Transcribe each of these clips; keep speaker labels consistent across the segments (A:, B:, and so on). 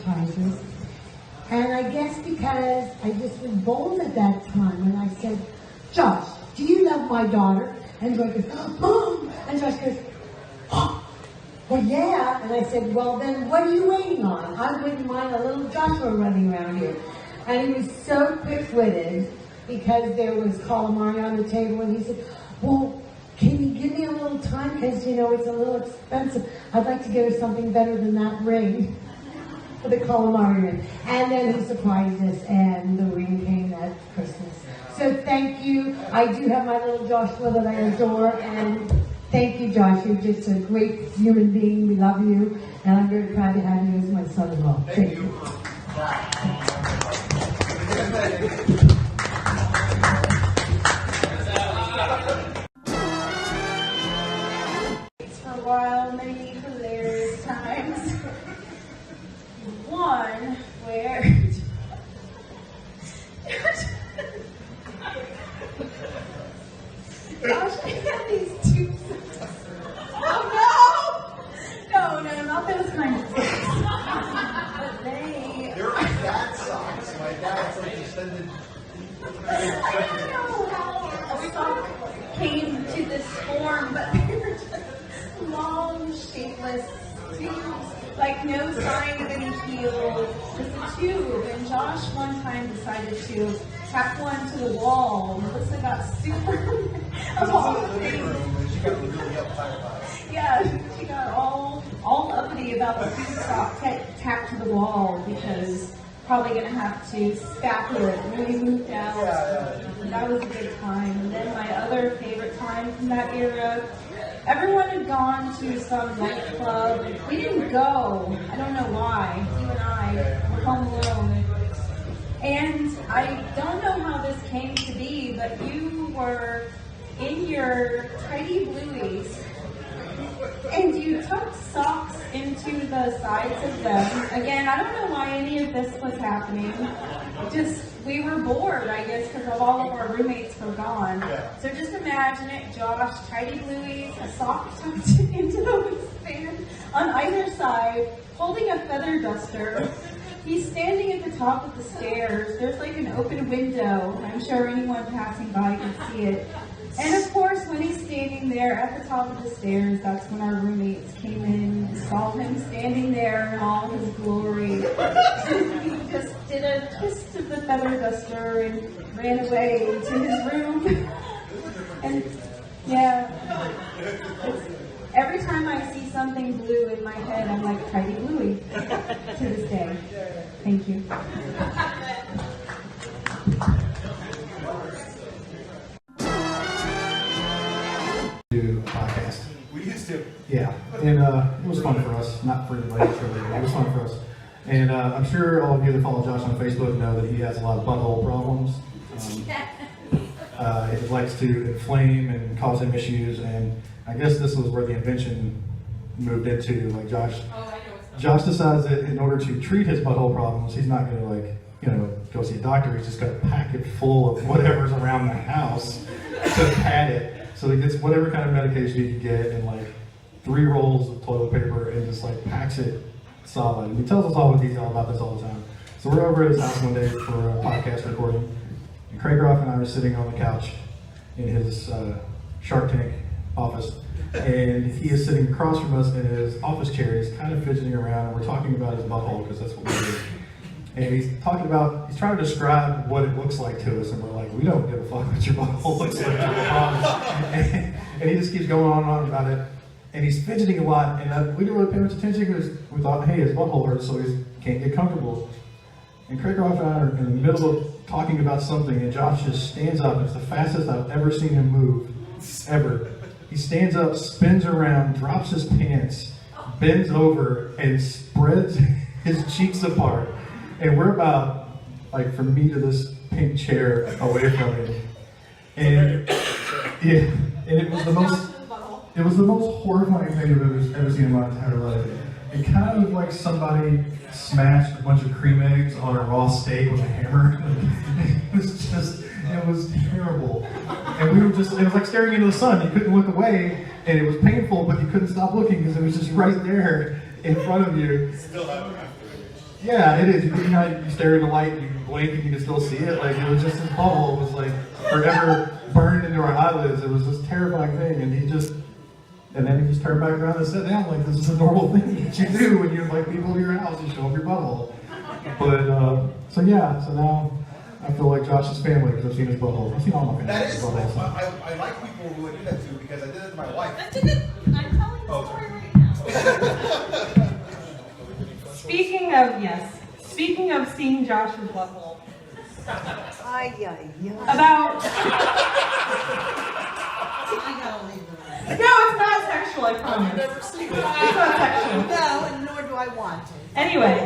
A: surprises. And I guess because I just was bold at that time, and I said, Josh, do you love my daughter? And Josh goes, oh, and Josh goes, oh, well, yeah. And I said, well, then what are you waiting on? I wouldn't mind a little Joshua running around here. And he was so quick-witted because there was calamari on the table, and he said, well, can you give me a little time? Because, you know, it's a little expensive. I'd like to get her something better than that ring. For the calamari ring. And then he surprised us, and the ring came at Christmas. So thank you. I do have my little Joshua that I adore, and thank you, Josh. You're just a great human being. We love you, and I'm very proud to have you as my son-in-law. Thank you.
B: For a while, many hilarious times. One where Josh, I had these two. Oh no, not those kinds of things. But
C: They're my dad's socks. My dad's like extended.
B: I don't know how a sock came to this form, but they were just long, shapeless tubes. Like no sign of any heel, just a tube. And Josh one time decided to tack one to the wall. Melissa got super of all the things.
C: She got really uptight about it.
B: Yeah, she got all uppity about the tube sock tacked to the wall because probably gonna have to spackle it when we moved out. That was a good time. And then my other favorite time from that era. Everyone had gone to some nightclub. We didn't go. I don't know why. You and I were home alone. And I don't know how this came to be, but you were in your tidy blueies. And you tucked socks into the sides of them. Again, I don't know why any of this was happening. Just, we were bored, I guess, because of all of our roommates were gone. So just imagine it, Josh, tidy blueies, a sock tucked into the waistband on either side, holding a feather duster. He's standing at the top of the stairs. There's like an open window. I'm sure anyone passing by can see it. And of course, when he's standing there at the top of the stairs, that's when our roommates came in and saw him standing there in all his glory. He just did a twist of the feather duster and ran away to his room. And yeah, every time I see something blue in my head, I'm like Tidy Bluey to this day. Thank you.
D: Do a podcast.
C: We used to.
D: Yeah, and it was fun for us. Not for the ladies, really. It was fun for us. And I'm sure all of you that follow Josh on Facebook know that he has a lot of butthole problems. It likes to inflame and cause him issues, and I guess this was where the invention moved into. Like Josh decides that in order to treat his butthole problems, he's not going to go see a doctor. He's just going to pack it full of whatever's around the house to pad it. So he gets whatever kind of medication he can get and like 3 rolls of toilet paper and just like packs it solid. And he tells us all in detail about this all the time. So we're over at his house one day for a podcast recording, and Craig Roth and I are sitting on the couch in his Shark Tank office, and he is sitting across from us in his office chair. He's kind of fidgeting around, and we're talking about his butthole because that's what we do. And he's trying to describe what it looks like to us, and we're like, we don't give a fuck what your butthole looks like. And he just keeps going on and on about it, and he's fidgeting a lot, and we didn't really pay much attention because we thought, hey, his butthole hurts, so he can't get comfortable. And Craig Roth and I are in the middle of talking about something, and Josh just stands up. It's the fastest I've ever seen him move, ever. He stands up, spins around, drops his pants, bends over, and spreads his cheeks apart. And we're about, like, from me to this pink chair away from him. And yeah, and it was the most horrifying thing I've ever seen in my entire life. It kind of like somebody smashed a bunch of cream eggs on a raw steak with a hammer. It was terrible. And it was like staring into the sun. You couldn't look away, and it was painful, but you couldn't stop looking because it was just right there in front of you.
C: Still have it afterwards.
D: Yeah, it is. You know, you stare at the light, you blink, and you can still see it. Like, it was just his bubble was like forever burned into our eyelids. It was this terrifying thing, and then he just turned back around and sat down like this is a normal thing that you do when you invite people to your house. You show them your bubble. But so now I feel like Josh's family because I've seen his butthole. I've seen all my family.
C: That is,
D: buttholes.
C: I like people who would do that too because I did it to my wife.
B: I'm telling the story right now. Speaking of seeing Josh's butthole. About. No, it's not sexual, I promise. It's not sexual.
E: No, and nor do I want to.
B: Anyway,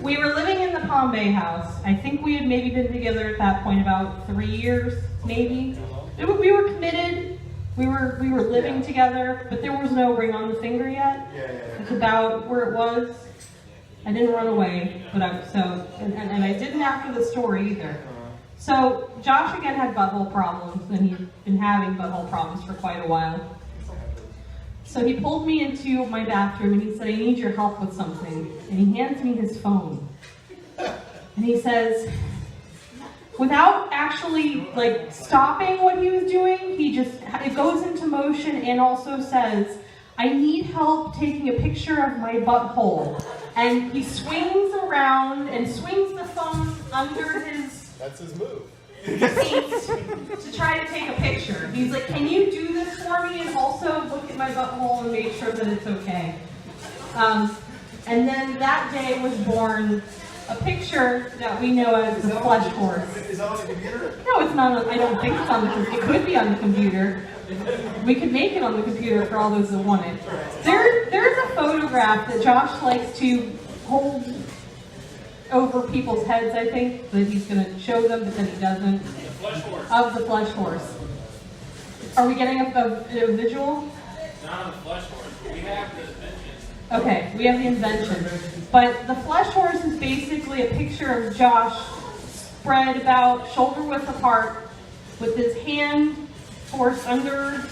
B: we were living in the Palm Bay house. I think we had maybe been together at that point about 3 years, maybe. We were committed. We were living together, but there was no ring on the finger yet. It's about where it was. I didn't run away, but I didn't after the story either. So Josh again had butthole problems, and he'd been having butthole problems for quite a while. So he pulled me into my bathroom and he said, I need your help with something. And he hands me his phone. And he says, without actually like stopping what he was doing, it goes into motion and also says, I need help taking a picture of my butthole. And he swings around and swings the phone under his
C: That's his move.
B: seat to try to take a picture. He's like, can you do this for me and also look at my butthole and make sure that it's okay? And then that day was born a picture that we know as the flesh horse.
C: Is that on the computer?
B: No, it's not. I don't think it's on the computer. It could be on the computer. We could make it on the computer for all those that want it. There's a photograph that Josh likes to hold over people's heads, I think, that he's going to show them, but then he doesn't. Of the flesh horse. Are we getting a visual?
F: Not on the flesh horse. We have the invention.
B: Okay, we have the invention. But the flesh horse is basically a picture of Josh spread about shoulder width apart with his hand forced under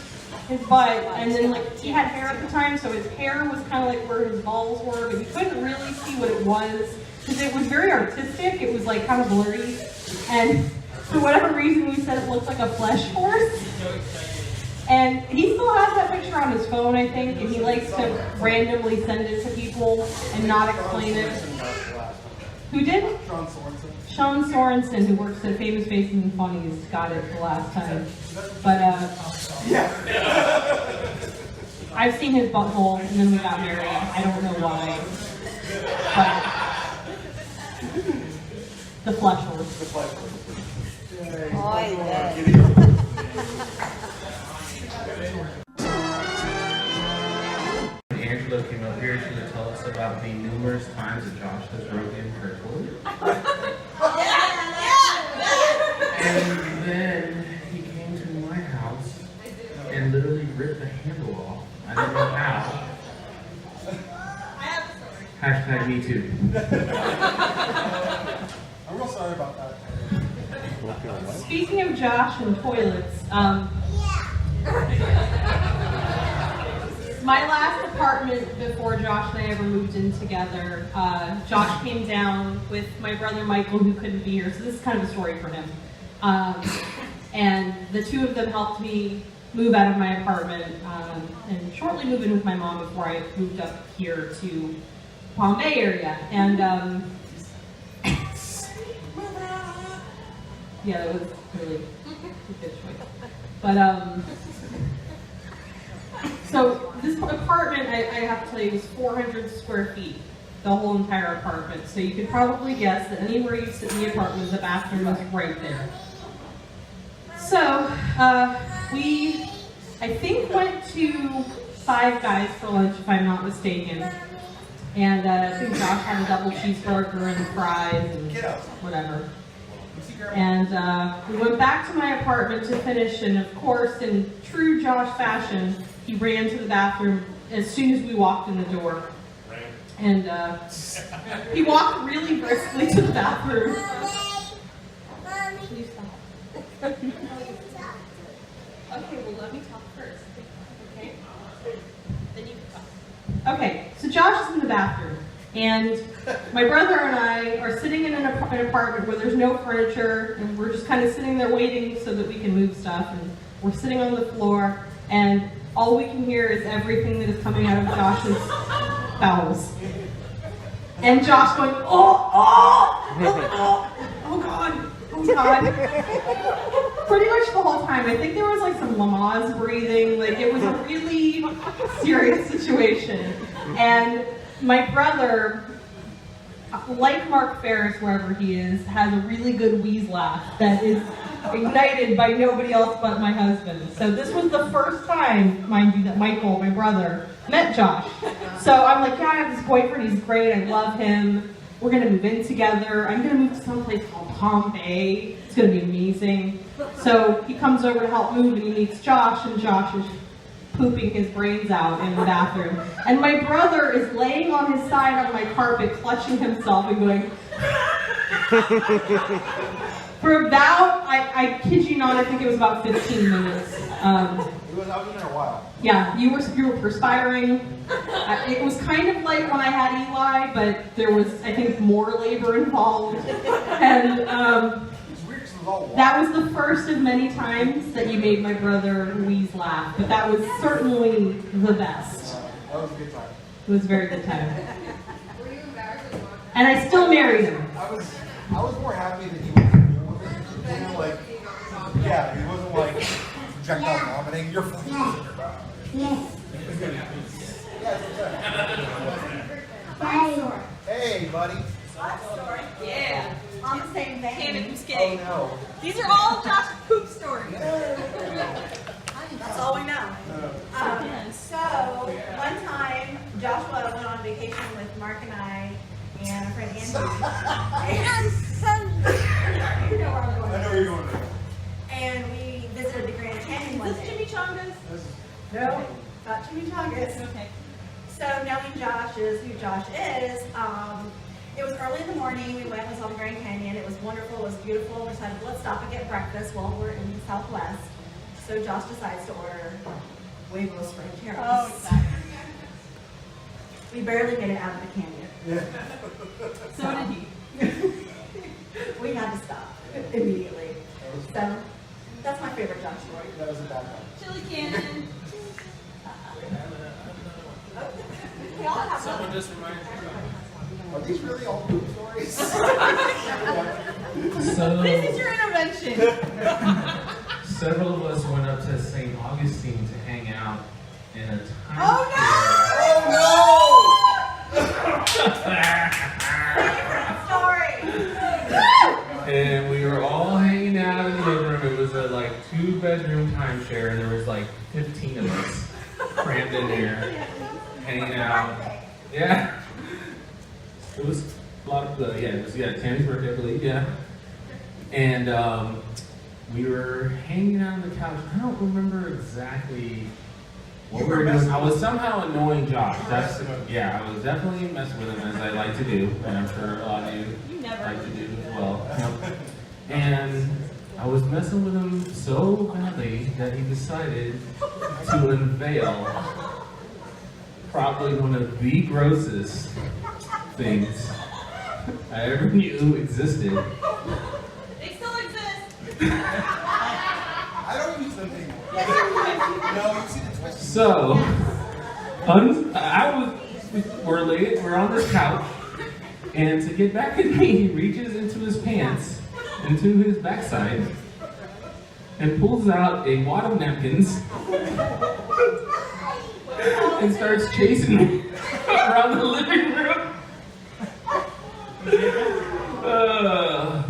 B: his butt, and then like he had hair at the time, so his hair was kind of like where his balls were, but you couldn't really see what it was because it was very artistic. It was like kind of blurry, and for whatever reason we said it looked like a flesh horse. And he still has that picture on his phone, I think, and he likes to randomly send it to people and not explain it. Who did?
C: Sean Sorensen.
B: Sean Sorensen, who works at Famous Faces and Funnies, got it the last time. But I've seen his butthole, and then we got married. I don't know why. But the flesh horse.
F: Angela came up here, she's going to tell us about the numerous times that Josh has broken her toilet. And then he came to my house and literally ripped the handle off. I don't know how. Hashtag me too.
C: I'm real sorry about that.
B: Speaking of Josh and toilets, my last apartment before Josh and I ever moved in together, Josh came down with my brother Michael, who couldn't be here, so this is kind of a story for him. And the two of them helped me move out of my apartment and shortly move in with my mom before I moved up here to Palm Bay area. And yeah, that was really a good choice. But so this apartment, I have to tell you, was 400 square feet, the whole entire apartment. So you could probably guess that anywhere you sit in the apartment, the bathroom was right there. So we, I think, went to Five Guys for lunch, if I'm not mistaken. And I think Josh had a double cheeseburger and fries and whatever. And we went back to my apartment to finish, and of course, in true Josh fashion, he ran to the bathroom as soon as we walked in the door. And he walked really briskly to the bathroom. Can you stop? Okay, well, let me talk first. Okay? Then you can talk. Okay, so Josh is in the bathroom, and my brother and I are sitting in an apartment where there's no furniture, and we're just kind of sitting there waiting so that we can move stuff. And we're sitting on the floor, and all we can hear is everything that is coming out of Josh's bowels. And Josh going, oh, oh, oh, oh, oh God, oh God. Pretty much the whole time. I think there was like some Lamaze breathing. Like it was a really serious situation. And my brother, like Mark Ferris, wherever he is, has a really good wheeze laugh that is ignited by nobody else but my husband. So this was the first time, mind you, that Michael, my brother, met Josh. So I'm like, yeah, I have this boyfriend, he's great, I love him. We're gonna move in together. I'm gonna move to some place called Palm Bay. It's gonna be amazing. So he comes over to help move and he meets Josh, and Josh is pooping his brains out in the bathroom. And my brother is laying on his side on my carpet, clutching himself and going, for about, I kid you not, I think it was about 15 minutes.
C: I was in there a while.
B: Yeah, you were perspiring. It was kind of like when I had Eli, but there was, I think, more labor involved. And
C: It's weird 'cause it was all water.
B: that was the first of many times that you made my brother Louise laugh. But that was certainly the best.
C: That was a good time.
B: It was a very good time. And I still married him.
C: I was more happy that he was cool with it. You know, like, yeah, he wasn't like projectile vomiting. You're fine.
A: Yes.
C: Hey, buddy.
E: Yeah. On the same vein.
C: Oh no.
E: These are all Josh's poop stories. That's all we know. So, one time, Joshua went on vacation with Mark and I and a friend Andrew. You know where I'm going.
C: I know where you're going.
E: And we visited the Grand Canyon one
B: Is
E: day.
B: this chimichangas?
E: No, not chimichangas.
B: Okay.
E: So knowing Josh is who Josh is, it was early in the morning. We went and saw the Grand Canyon. It was wonderful. It was beautiful. We decided, let's stop and get breakfast while we're in the Southwest. So Josh decides to order huevos rancheros.
B: Oh, exactly.
E: We barely made it out of the canyon.
C: Yeah.
B: So did he.
E: We had to stop immediately. So that's my favorite Josh story.
C: That was a bad one.
B: Chili cannon.
E: We all have
F: Someone
E: one.
F: just reminded me.
C: Are these really all poop stories?
F: So
B: This is your intervention.
F: several of us went up to St. Augustine to hang out in a time.
E: Story.
F: And we were all hanging out in the living room. It was a like 2-bedroom timeshare, and there was like 15 of us crammed in there, hanging out. Yeah. It was a lot of it was Tammy's birthday, I believe, yeah. And we were hanging out on the couch. I don't remember exactly what we were doing. I was somehow annoying Josh. I was definitely messing with him, as I like to do, and I'm sure a lot of you like to do as well. And I was messing with him so badly that he decided to unveil probably one of the grossest things I ever knew existed.
B: They still exist.
C: I don't use them anymore. No, you see the twist.
F: So, we're on this couch, and to get back at me, he reaches into his pants, into his backside, and pulls out a wad of napkins, and starts chasing me around the living room.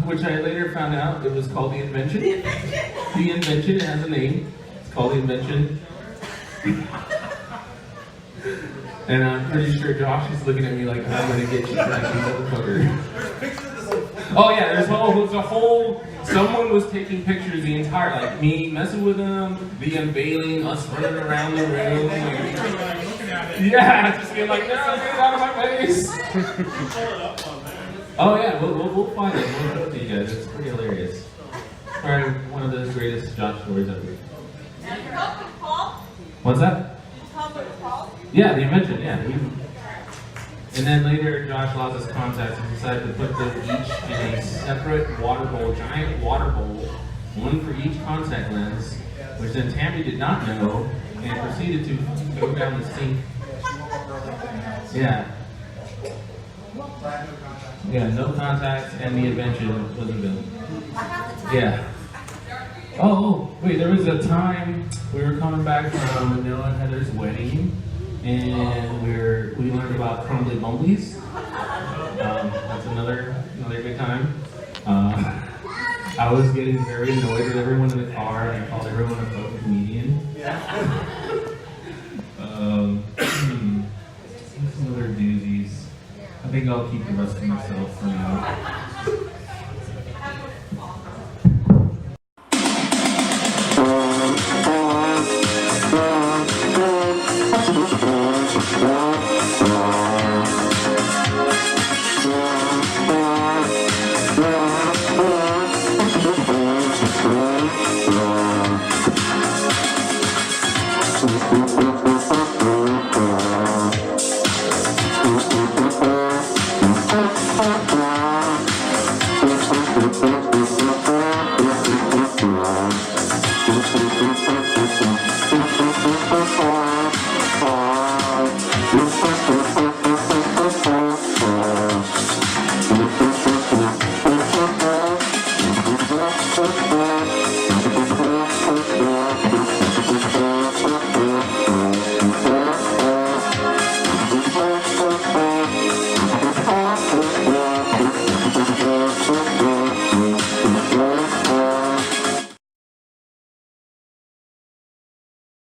F: Which I later found out it was called the Invention. The Invention, it has a name. It's called the Invention. And I'm pretty sure Josh is looking at me like, I'm gonna get you for that piece of motherfucker. Oh yeah, there's a whole, someone was taking pictures the entire, like me messing with him, the unveiling, us running around the room. Yeah, just being like, no, get it out of my face. Oh yeah, we'll find it. We'll show it to you guys. It's pretty hilarious. Probably one of the greatest Josh stories ever. What's that? Yeah, the Invention. Yeah. And then later, Josh lost his contacts and decided to put them each in a separate water bowl, giant water bowl, one for each contact lens, which then Tammy did not know and proceeded to go down the sink. Yeah. Yeah, no contacts, and the invention was a villain. Yeah. Oh, wait, there was a time we were coming back from Noah and Heather's wedding, and we learned about crumbly bumblies. That's another good time. I was getting very annoyed with everyone in the car, and I called everyone a fucking comedian. Some other doozies. I think I'll keep the rest to myself for now.
G: Thank you.